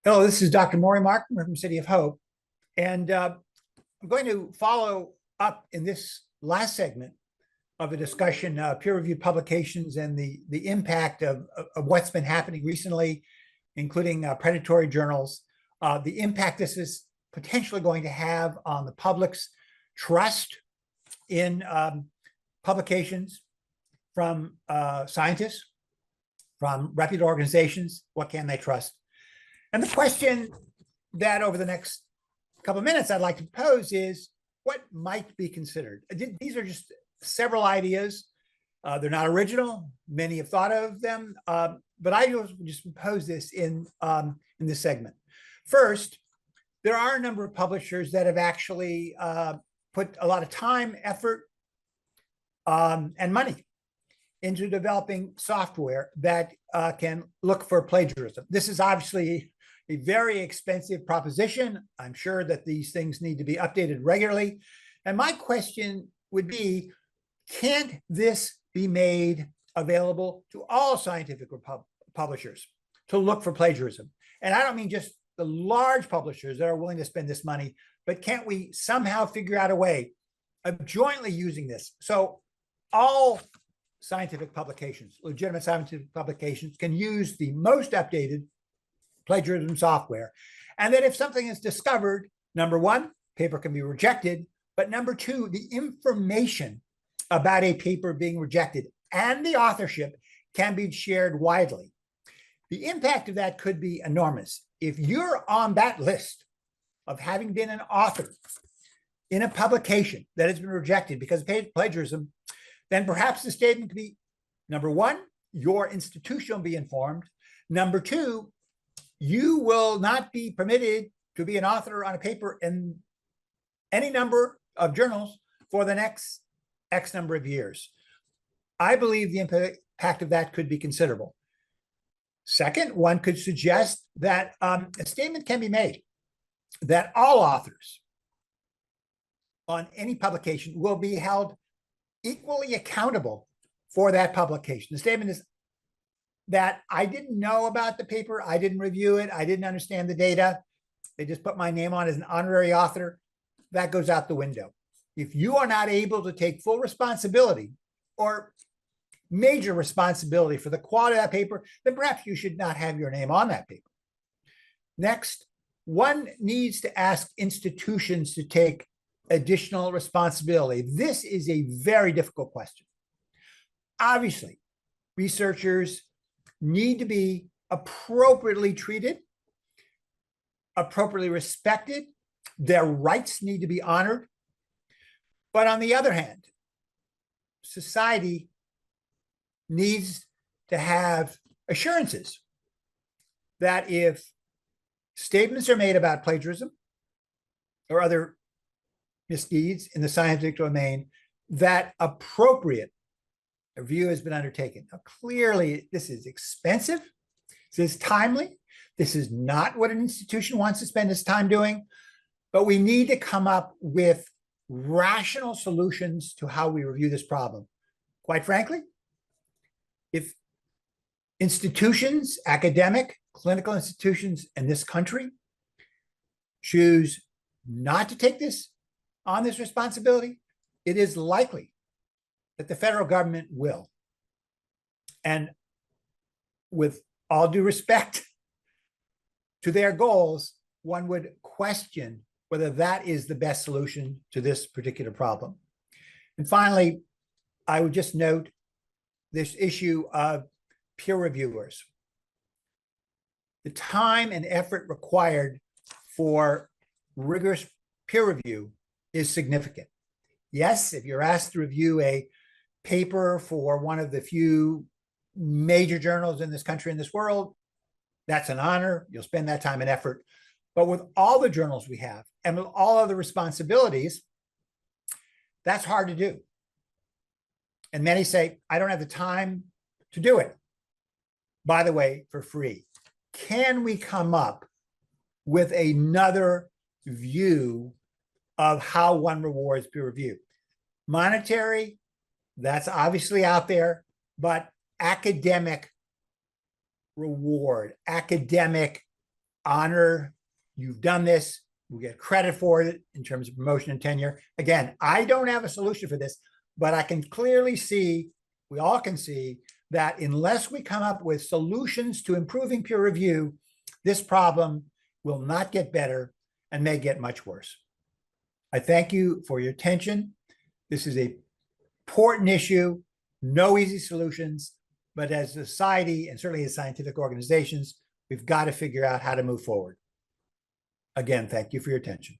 Hello, this is Dr. Maury Markham from City of Hope, and I'm going to follow up in this last segment of the discussion, peer-reviewed publications and the impact of what's been happening recently, including predatory journals, the impact this is potentially going to have on the public's trust in publications from scientists, from reputable organizations. What can they trust? And the question that over the next couple of minutes I'd like to pose is, what might be considered? These are just several ideas. They're not original. Many have thought of them, but I just pose this in this segment. First, there are a number of publishers that have actually put a lot of time, effort, and money into developing software that can look for plagiarism. This is obviously a very expensive proposition. I'm sure that these things need to be updated regularly. And my question would be, can't this be made available to all scientific publishers to look for plagiarism? And I don't mean just the large publishers that are willing to spend this money, but can't we somehow figure out a way of jointly using this? So all scientific publications, legitimate scientific publications, can use the most updated plagiarism software. And that if something is discovered, number one, paper can be rejected, but number two, the information about a paper being rejected and the authorship can be shared widely. The impact of that could be enormous. If you're on that list of having been an author in a publication that has been rejected because of plagiarism, then perhaps the statement could be, number one, your institution will be informed. Number two, you will not be permitted to be an author on a paper in any number of journals for the next X number of years. I believe the impact of that could be considerable. Second, one could suggest that a statement can be made that all authors on any publication will be held equally accountable for that publication. The statement is that I didn't know about the paper, I didn't review it, I didn't understand the data, they just put my name on as an honorary author. That goes out the window. If you are not able to take full responsibility or major responsibility for the quality of that paper, then perhaps you should not have your name on that paper. Next, one needs to ask institutions to take additional responsibility. This is a very difficult question. Obviously, researchers need to be appropriately treated, appropriately respected. Their rights need to be honored. But on the other hand, society needs to have assurances that if statements are made about plagiarism or other misdeeds in the scientific domain, that appropriate review has been undertaken. Now, clearly, this is expensive. This is timely. This is not what an institution wants to spend its time doing, but we need to come up with rational solutions to how we review this problem. Quite frankly, if institutions, academic, clinical institutions in this country choose not to take this responsibility, it is likely that the federal government will. And with all due respect to their goals, one would question whether that is the best solution to this particular problem. And finally, I would just note this issue of peer reviewers. The time and effort required for rigorous peer review is significant. Yes, if you're asked to review a paper for one of the few major journals in this country and this world, that's an honor. You'll spend that time and effort. But with all the journals we have and with all other responsibilities, that's hard to do. And many say, I don't have the time to do it. By the way, for free. Can we come up with another view of how one rewards peer review? Monetary, that's obviously out there, but academic reward, academic honor you've done this. We get credit for it in terms of promotion and tenure. Again, I don't have a solution for this, but I can clearly see, we all can see, that unless we come up with solutions to improving peer review, this problem will not get better and may get much worse. I thank you for your attention. This is an important issue, no easy solutions, but as a society and certainly as scientific organizations, we've got to figure out how to move forward. Again, thank you for your attention.